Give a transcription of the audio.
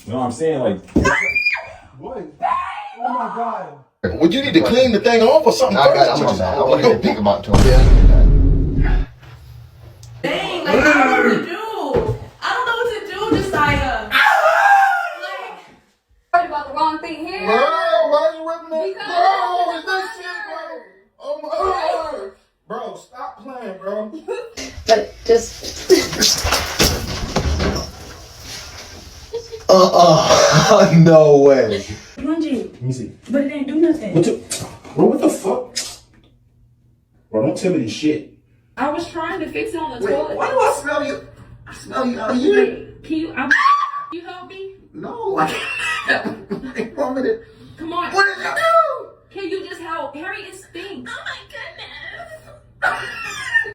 You know what I'm saying? Like, Boy. Oh my God. Would you need to clean the thing off or something? I got it. I wasn't even thinking about it. Yeah. Dang, like, I don't know what to do. I don't know what to do, Josiah. Like, Worried about the wrong thing here. Bro, why you ripping that? Because- Bro, is that shit, bro? Oh my God. Bro, stop playing, bro. But just No way. Lungy, let me see. but it didn't do nothing. Bro, what the fuck? Bro, don't tell me this shit. I was trying to fix it on the Wait, toilet. why do I smell you? I smell you out here. Wait, can you? You help me? No, I can't. Wait 1 minute. Come on. What did you do? Can you just help? Harry, it stinks. Oh my goodness.